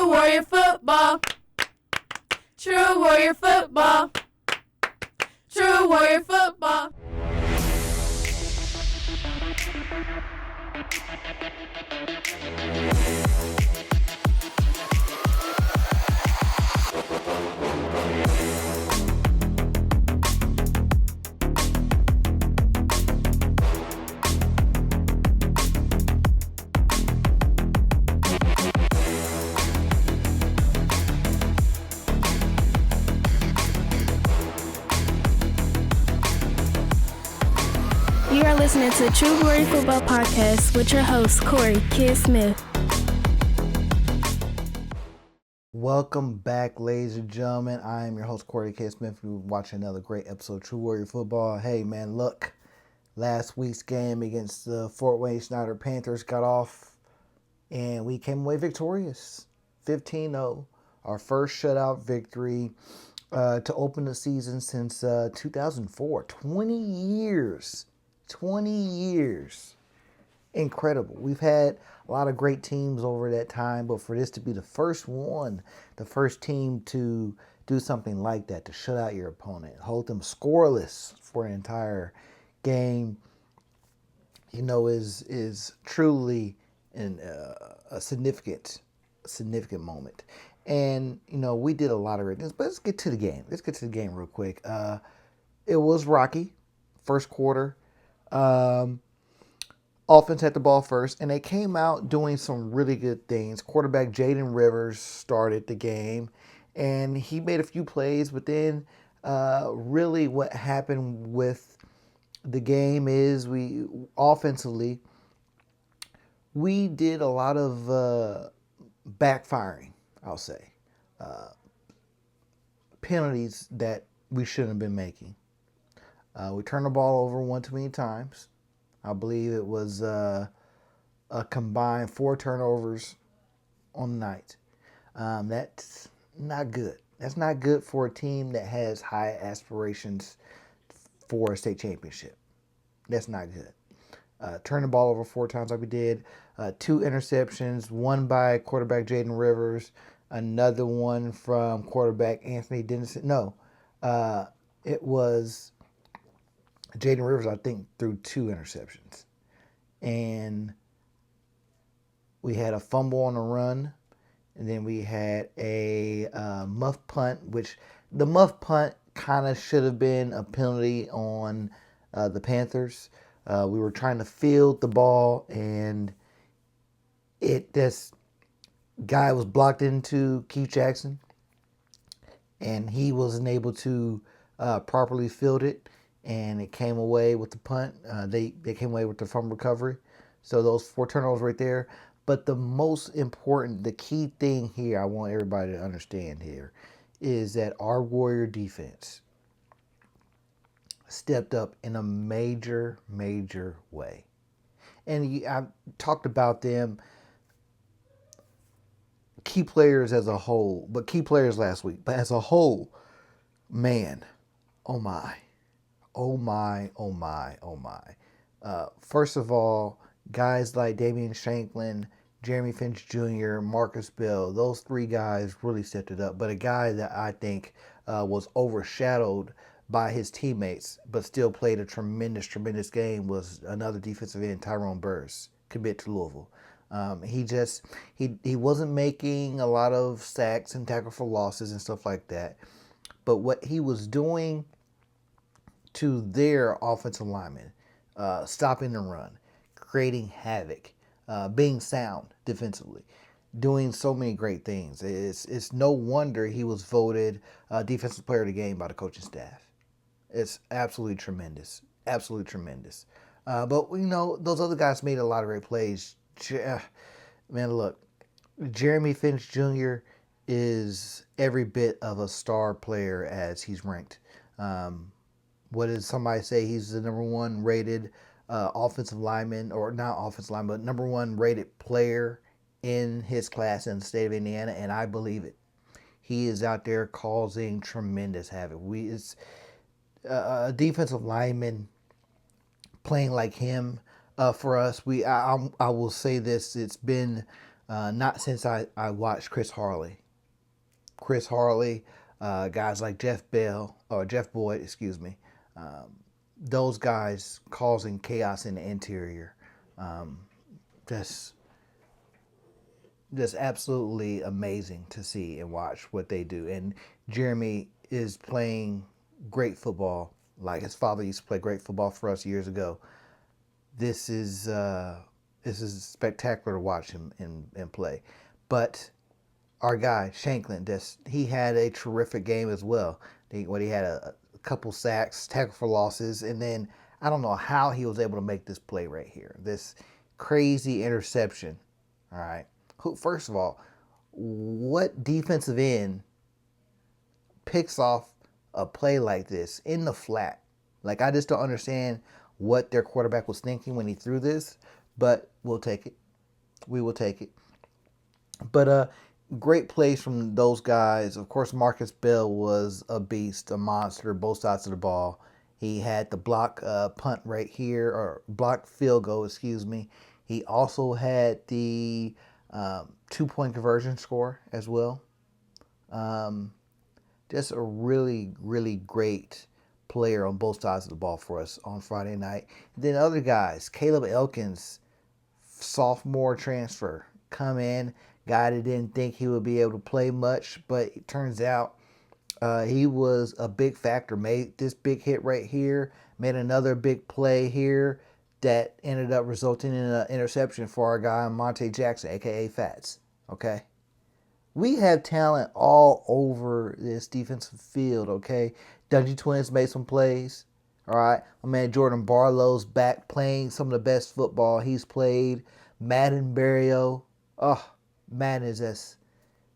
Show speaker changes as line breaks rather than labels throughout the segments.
True Warrior Football. True Warrior Football. True Warrior Football.
You are listening to True Warrior Football Podcast with your host, Corey Kid Smith.
Welcome back, ladies and gentlemen. I am your host, Corey Kid Smith. We're watching another great episode of True Warrior Football. Hey, man, look. Last week's game against the Fort Wayne Snider Panthers got off, and we came away victorious. 15-0. Our first shutout victory to open the season since 2004. 20 years. 20 years. Incredible. We've had a lot of great teams over that time, but for this to be the first team to do something like that, to shut out your opponent, hold them scoreless for an entire game, is truly a significant moment. And, we did a lot of great things, but let's get to the game. Let's get to the game real quick. It was rocky. First quarter. Offense had the ball first, and they came out doing some really good things. Quarterback Jaden Rivers started the game, and he made a few plays, but then really what happened with the game is we did a lot of backfiring, I'll say. Penalties that we shouldn't have been making. We turned the ball over one too many times. I believe it was a combined 4 turnovers on the night. That's not good. That's not good for a team that has high aspirations for a state championship. That's not good. Turn the ball over 4 times like we did. 2 interceptions, one by quarterback Jaden Rivers, another one from quarterback Anthony Dennison. No, it was Jaden Rivers, I think, threw 2 interceptions. And we had a fumble on the run. And then we had a muff punt, which the muff punt kind of should have been a penalty on the Panthers. We were trying to field the ball, and this guy was blocked into Keith Jackson. And he wasn't able to properly field it. And it came away with the punt. They came away with the fumble recovery. So those 4 turnovers right there. But the most important, the key thing here I want everybody to understand here is that our Warrior defense stepped up in a major, major way. And I talked about them, key players as a whole, but key players last week. But as a whole, man, oh my. Oh my, oh my, oh my. First of all, guys like Damian Shanklin, Jeremy Finch Jr., Marcus Bell, those 3 guys really stepped it up. But a guy that I think was overshadowed by his teammates, but still played a tremendous game was another defensive end, Tyrone Burris, commit to Louisville. He wasn't making a lot of sacks and tackle for losses and stuff like that. But what he was doing to their offensive linemen, stopping the run, creating havoc, being sound defensively, doing so many great things. It's no wonder he was voted Defensive Player of the Game by the coaching staff. It's absolutely tremendous. Absolutely tremendous. But, those other guys made a lot of great plays. Man, look, Jeremy Finch Jr. is every bit of a star player as he's ranked. What did somebody say? He's the number 1 rated offensive lineman, or not offensive lineman, but number 1 rated player in his class in the state of Indiana, and I believe it. He is out there causing tremendous havoc. It's a defensive lineman playing like him for us. I will say this: it's been Not since I watched Chris Harley. Chris Harley, guys like Jeff Boyd, excuse me. Those guys causing chaos in the interior. Just absolutely amazing to see and watch what they do. And Jeremy is playing great football, like his father used to play great football for us years ago. This is spectacular to watch him and play. But our guy Shanklin, he had a terrific game as well. He had a couple sacks, tackle for losses, and then I don't know how he was able to make this play right here. This crazy interception. All right. First of all, what defensive end picks off a play like this in the flat? Like, I just don't understand what their quarterback was thinking when he threw this, but we'll take it. We will take it. But great plays from those guys. Of course, Marcus Bell was a beast, a monster, both sides of the ball. He had the block punt right here, or block field goal, excuse me. He also had the 2-point conversion score as well. Just a really, really great player on both sides of the ball for us on Friday night. And then other guys, Caleb Elkins, sophomore transfer, come in. Guy that didn't think he would be able to play much, but it turns out he was a big factor. Made this big hit right here, made another big play here that ended up resulting in an interception for our guy Monte Jackson, aka Fats. Okay, we have talent all over this defensive field. Okay, Dungy Twins made some plays. All right, my man Jordan Barlow's back playing some of the best football he's played. Madden Barrio, Madden is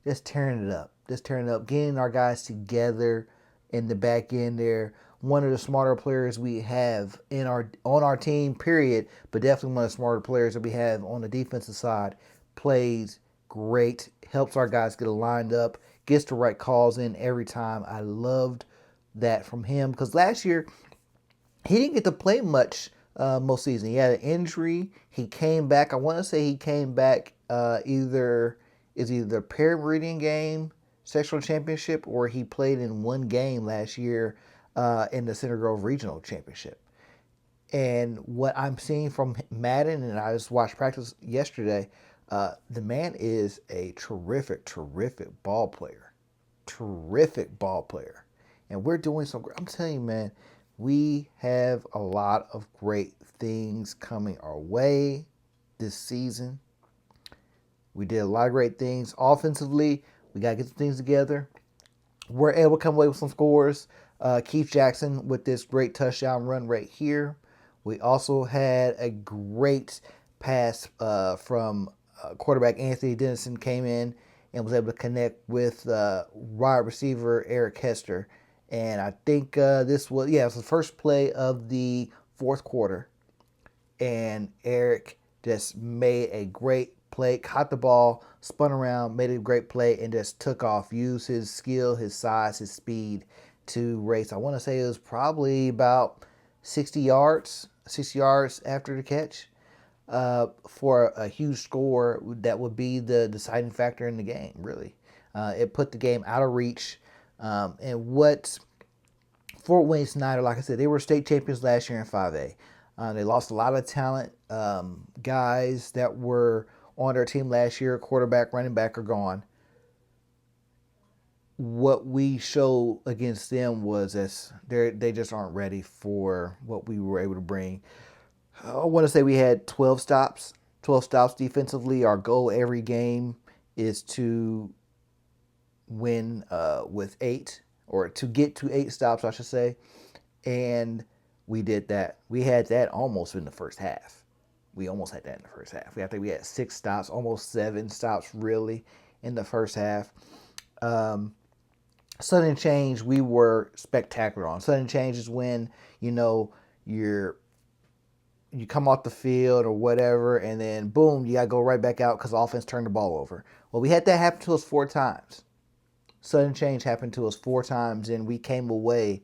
just tearing it up. Getting our guys together in the back end there. One of the smarter players we have on our team, period, but definitely one of the smarter players that we have on the defensive side. Plays great, helps our guys get lined up, gets the right calls in every time. I loved that from him because last year he didn't get to play much most season. He had an injury. He came back. I want to say he came back either the parent reading game, sectional championship, or he played in one game last year in the Center Grove Regional Championship. And what I'm seeing from Madden, and I just watched practice yesterday, the man is a terrific ball player. And we're doing some, I'm telling you, man, we have a lot of great things coming our way this season. We did a lot of great things. Offensively, we got to get some things together. We're able to come away with some scores. Keith Jackson with this great touchdown run right here. We also had a great pass from quarterback Anthony Dennison, came in and was able to connect with wide receiver Eric Hester. And I think this was the first play of the fourth quarter. And Eric just made a great play, caught the ball, spun around, made a great play, and just took off. Used his skill, his size, his speed to race. I want to say it was probably about 60 yards after the catch for a huge score that would be the deciding factor in the game, really. It put the game out of reach. And what Fort Wayne Snider, like I said, they were state champions last year in 5A. They lost a lot of talent. Guys that were on their team last year, quarterback, running back, are gone. What we showed against them was they just aren't ready for what we were able to bring. I want to say we had 12 stops defensively. Our goal every game is to win with 8, or to get to 8 stops, I should say. And we did that. We had that almost in the first half. We almost had that in the first half. I think we had 6 stops, almost 7 stops really in the first half. Sudden change, we were spectacular on. Sudden change is when, you come off the field or whatever, and then boom, you got to go right back out because the offense turned the ball over. Well, we had that happen to us 4 times. Sudden change happened to us 4 times, and we came away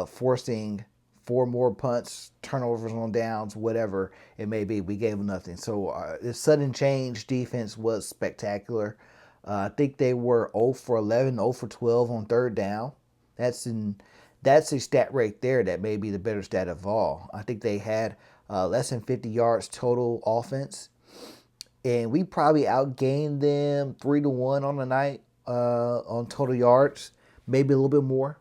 forcing 4 more punts, turnovers on downs, whatever it may be. We gave them nothing. So the sudden change defense was spectacular. I think they were 0 for 11, 0 for 12 on third down. That's a stat right there that may be the better stat of all. I think they had less than 50 yards total offense. And we probably outgained them 3-1 on the night on total yards, maybe a little bit more.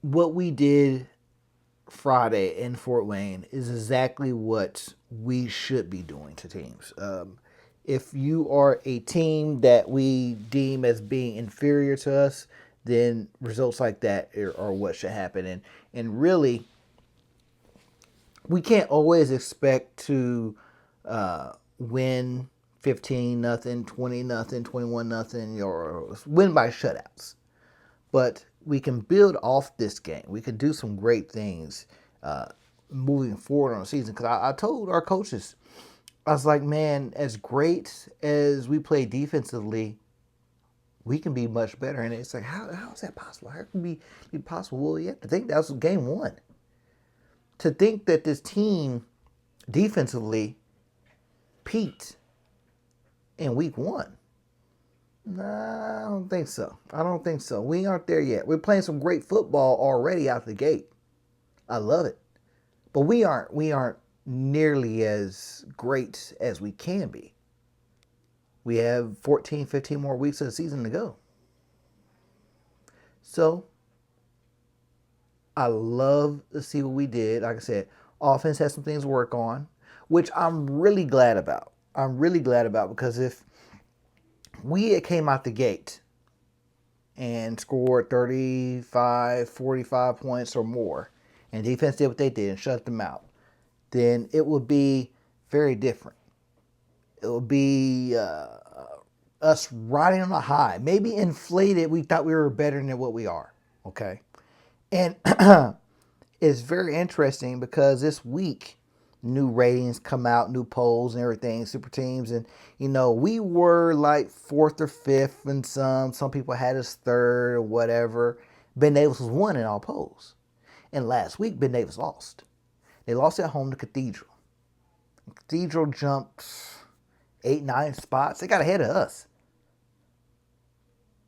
What we did Friday in Fort Wayne is exactly what we should be doing to teams. If you are a team that we deem as being inferior to us, then results like that are what should happen. And really, we can't always expect to win 15-0, 20-0, 21-0, or win by shutouts. But we can build off this game. We can do some great things moving forward on the season. Because I told our coaches, I was like, man, as great as we play defensively, we can be much better. And it's like, how is that possible? How can it be possible? Well, you have to think that was game one. To think that this team defensively peaked in week one. Nah, I don't think so. I don't think so. We aren't there yet. We're playing some great football already out the gate. I love it. But we aren't nearly as great as we can be. We have 14, 15 more weeks of the season to go. So, I love to see what we did. Like I said, offense has some things to work on, which I'm really glad about. I'm really glad about because if we had came out the gate and scored 35, 45 points or more, and defense did what they did and shut them out, then it would be very different. It would be us riding on a high. Maybe inflated, we thought we were better than what we are. Okay? And it's very interesting because this week, new ratings come out, new polls and everything, super teams. And, we were like 4th or 5th and some people had us 3rd or whatever. Ben Davis was 1 in all polls. And last week, Ben Davis lost. They lost at home to Cathedral. Cathedral jumped 8, 9 spots. They got ahead of us.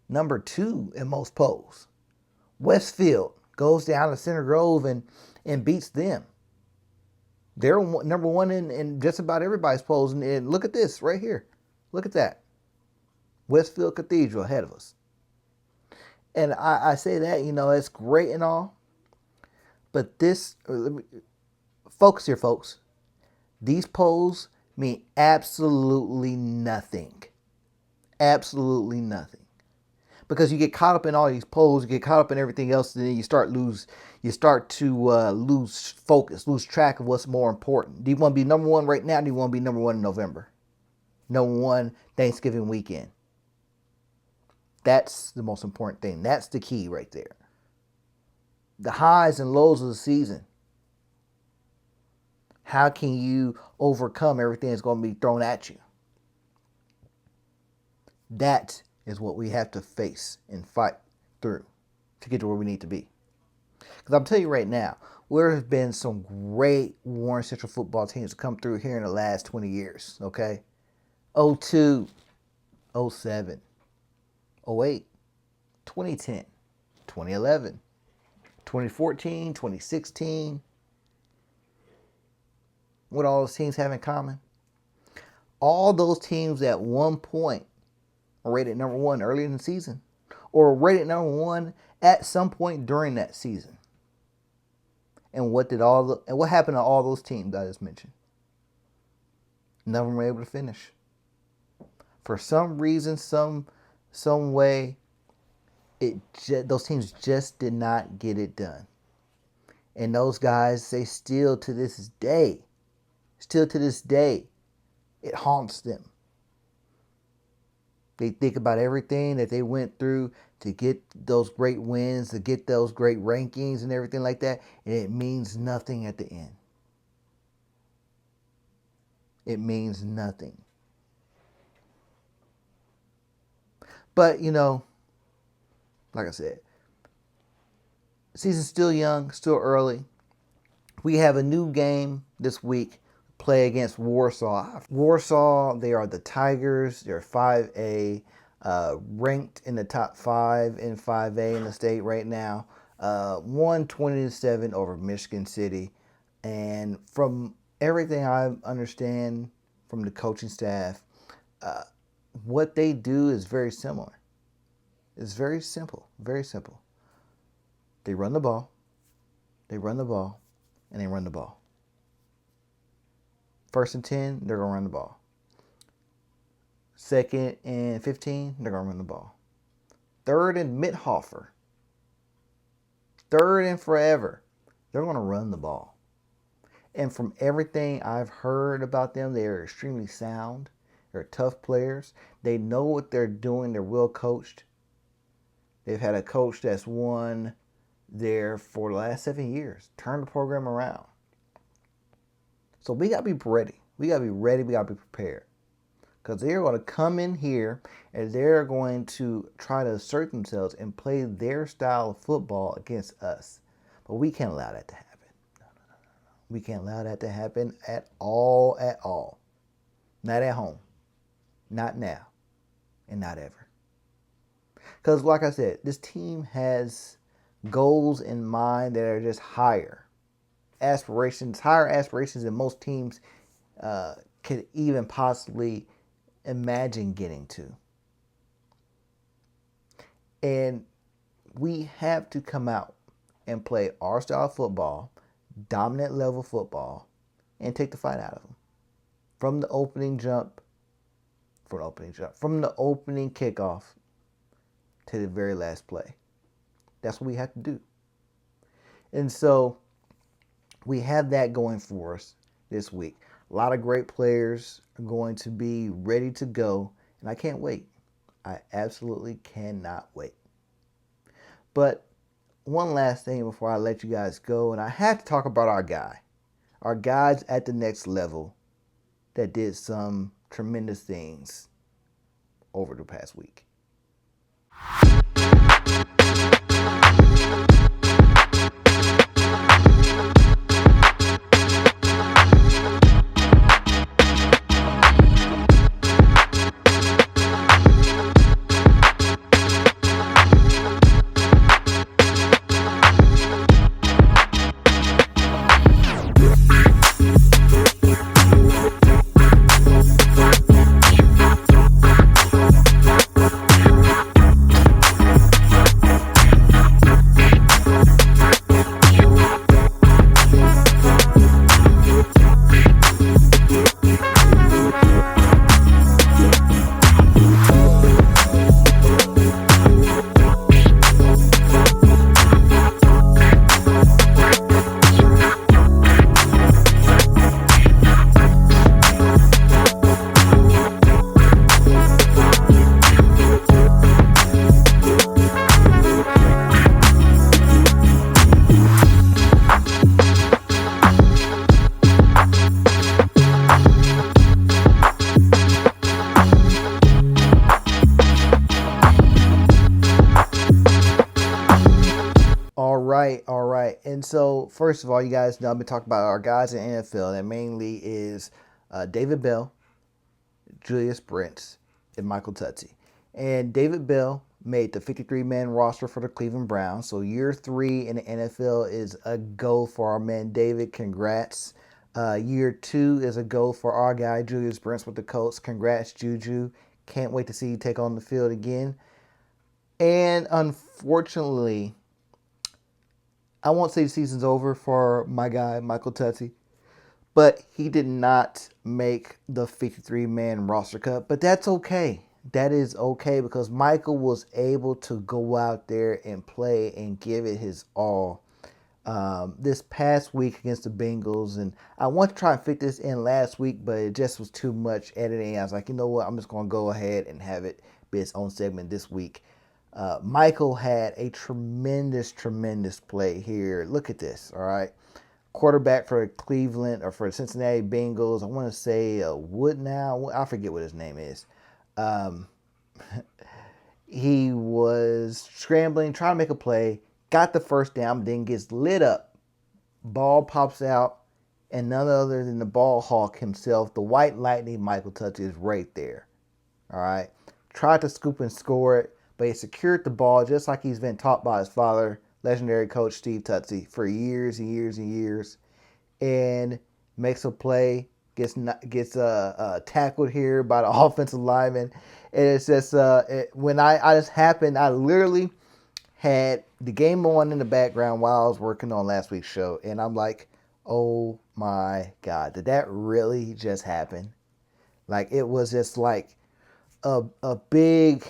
Number 2 in most polls. Westfield goes down to Center Grove and beats them. They're number 1 in just about everybody's polls. And look at this right here. Look at that. Westfield Cathedral ahead of us. And I say that, it's great and all. But focus here, folks. These polls mean absolutely nothing. Absolutely nothing. Because you get caught up in all these polls, you get caught up in everything else, and then you start to lose focus, lose track of what's more important. Do you want to be number 1 right now? Or do you want to be number 1 in November? Number 1 Thanksgiving weekend. That's the most important thing. That's the key right there. The highs and lows of the season. How can you overcome everything that's going to be thrown at you? That is what we have to face and fight through to get to where we need to be. Because I'm telling you right now, there have been some great Warren Central football teams come through here in the last 20 years, okay? 02, 07, 08, 2010, 2011, 2014, 2016. What all those teams have in common? All those teams at one point were rated number 1 early in the season, or rated number 1 at some point during that season. And what happened to all those teams I just mentioned? None of them were able to finish. For some reason, some way, those teams just did not get it done. And those guys, they still to this day, it haunts them. They think about everything that they went through to get those great wins, to get those great rankings and everything like that, and it means nothing at the end. It means nothing. But, like I said, season's still young, still early. We have a new game this week. Play against Warsaw. Warsaw, they are the Tigers. They're 5A, ranked in the top 5 in 5A in the state right now. Won 20-7 over Michigan City. And from everything I understand from the coaching staff, what they do is very similar. It's very simple, very simple. They run the ball, and they run the ball. 1st and 10, they're going to run the ball. 2nd and 15, they're going to run the ball. 3rd and Mithofer. 3rd and forever, they're going to run the ball. And from everything I've heard about them, they are extremely sound. They're tough players. They know what they're doing. They're well coached. They've had a coach that's won there for the last 7 years. Turned the program around. So we got to be ready. We got to be ready. We got to be prepared. Because they're going to come in here and they're going to try to assert themselves and play their style of football against us. But we can't allow that to happen. No. We can't allow that to happen at all, at all. Not at home. Not now. And not ever. Because like I said, this team has goals in mind that are just higher. Higher aspirations than most teams could even possibly imagine getting to. And we have to come out and play our style of football, dominant level football, and take the fight out of them. From the opening kickoff to the very last play. That's what we have to do. And so we have that going for us this week. A lot of great players are going to be ready to go, and I can't wait. I absolutely cannot wait. But one last thing before I let you guys go, and I have to talk about our guys at the next level that did some tremendous things over the past week. All right. And so, first of all, you guys know I've been talking about our guys in the NFL. That mainly is David Bell, Julius Brents, and Michael Tutsi. And David Bell made the 53-man roster for the Cleveland Browns. So year 3 in the NFL is a go for our man David. Congrats. Year 2 is a go for our guy Julius Brents with the Colts. Congrats, Juju. Can't wait to see you take on the field again. And unfortunately, I won't say the season's over for my guy, Michael Tutsi, but he did not make the 53-man roster cut. But that's okay. That is okay because Michael was able to go out there and play and give it his all this past week against the Bengals. And I want to try and fit this in last week, but it just was too much editing. I was like, you know what? I'm just going to go ahead and have it be its own segment this week. Michael had a tremendous play here. Look at this, all right? Quarterback for Cleveland or for the Cincinnati Bengals. I want to say Wood now. I forget what his name is. He was scrambling, trying to make a play, got the first down, then gets lit up. Ball pops out, and none other than the ball hawk himself, the white lightning Michael Touch is right there. All right. Tried to scoop and score it, but he secured the ball just like he's been taught by his father, legendary coach Steve Tutsie, for years and years and years. And makes a play, gets tackled here by the offensive lineman. And it's just, when I just happened, I literally had the game on in the background while I was working on last week's show. And I'm like, oh my God, did that really just happen? Like, it was just like a big,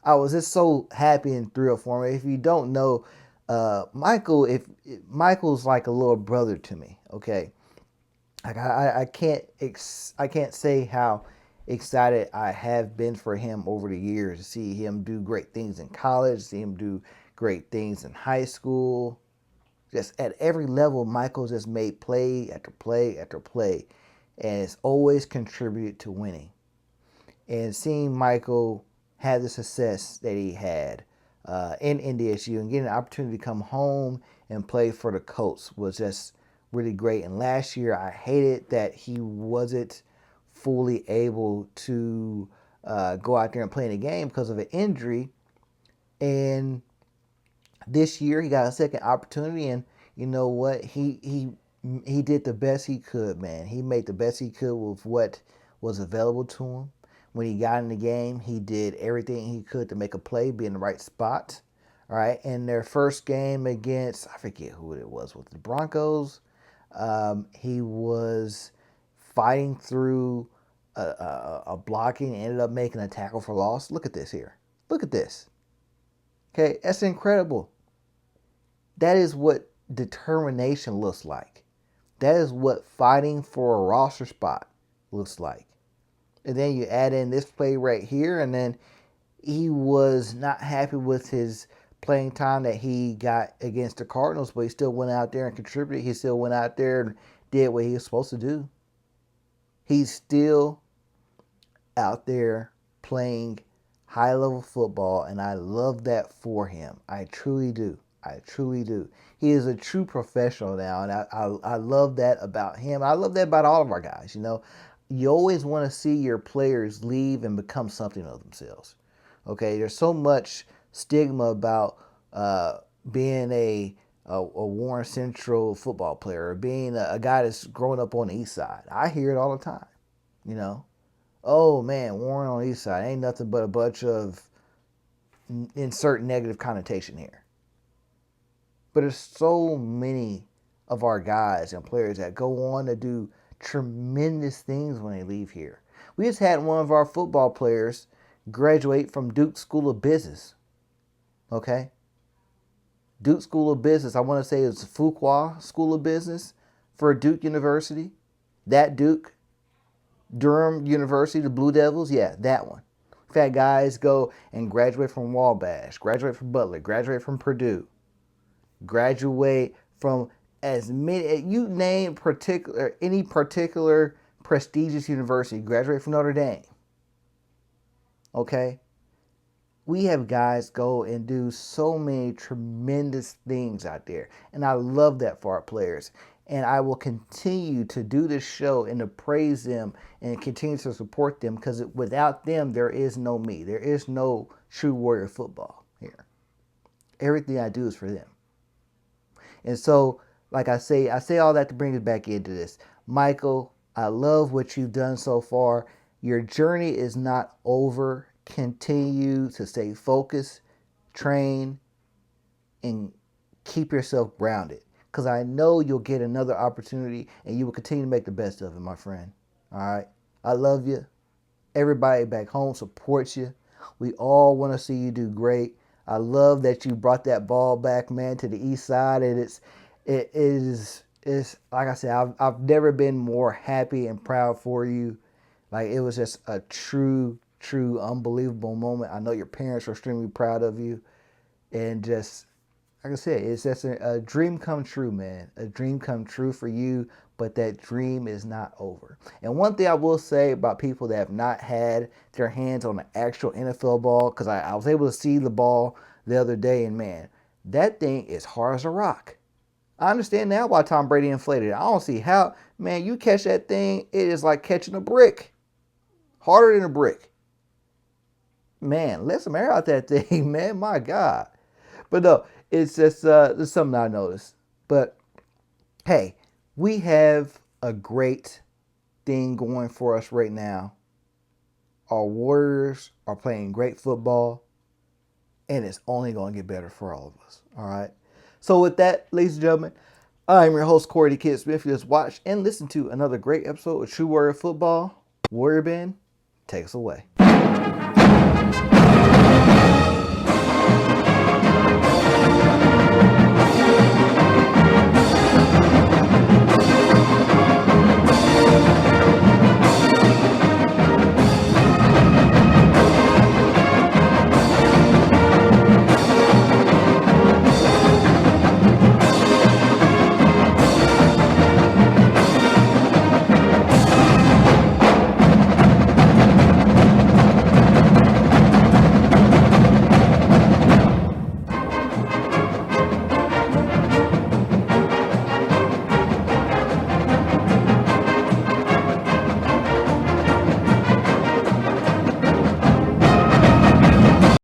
I was just so happy and thrilled for me. If you don't know, Michael's like a little brother to me. Okay, like I can't say how excited I have been for him over the years to see him do great things in college, see him do great things in high school. Just at every level, Michael just made play after play after play, and it's always contributed to winning. And seeing Michael have the success that he had in NDSU and getting an opportunity to come home and play for the Colts was just really great. And last year, I hated that he wasn't fully able to go out there and play in the game because of an injury. And this year, he got a second opportunity, and you know what? He did the best he could, man. He made the best he could with what was available to him. When he got in the game, he did everything he could to make a play, be in the right spot. All right. In their first game against, I forget who it was, with the Broncos, he was fighting through a blocking and ended up making a tackle for loss. Look at this here. Look at this. Okay. That's incredible. That is what determination looks like. That is what fighting for a roster spot looks like. And then you add in this play right here, and then he was not happy with his playing time that he got against the Cardinals, but he still went out there and contributed. He still went out there and did what he was supposed to do. He's still out there playing high-level football, and I love that for him. I truly do. I truly do. He is a true professional now, and I love that about him. I love that about all of our guys, you know. You always want to see your players leave and become something of themselves. Okay, there's so much stigma about being a Warren Central football player, or being a guy that's growing up on the East Side. I hear it all the time. You know, oh man, Warren on the East Side ain't nothing but a bunch of insert negative connotation here. But there's so many of our guys and players that go on to do tremendous things when they leave here. We just had one of our football players graduate from Duke School of Business. Okay? Duke School of Business, I want to say it's Fuqua School of Business for Duke University. That Duke. Durham University, the Blue Devils, yeah, that one. We've had guys go and graduate from Wabash, graduate from Butler, graduate from Purdue, graduate from as many, you name any particular prestigious university, graduate from Notre Dame. Okay? We have guys go and do so many tremendous things out there. And I love that for our players. And I will continue to do this show and to praise them and continue to support them, because without them, there is no me. There is no True Warrior football here. Everything I do is for them. And so, like I say all that to bring us back into this. Michael, I love what you've done so far. Your journey is not over. Continue to stay focused, train, and keep yourself grounded. Because I know you'll get another opportunity and you will continue to make the best of it, my friend. All right? I love you. Everybody back home supports you. We all want to see you do great. I love that you brought that ball back, man, to the east side. And it is like I said, I've never been more happy and proud for you. Like, it was just a true, unbelievable moment. I know your parents are extremely proud of you. And just, like I said, it's just a dream come true, man. A dream come true for you, but that dream is not over. And one thing I will say about people that have not had their hands on an actual NFL ball, because I was able to see the ball the other day, and man, that thing is hard as a rock. I understand now why Tom Brady inflated it. I don't see how, man, you catch that thing, it is like catching a brick. Harder than a brick. Man, let some air out that thing, man. My God. But no, it's just it's something I noticed. But hey, we have a great thing going for us right now. Our Warriors are playing great football, and it's only going to get better for all of us. All right. So with that, ladies and gentlemen, I'm your host, Corey the Kid Smith. You just watched and listened to another great episode of True Warrior Football. Warrior Ben, take us away.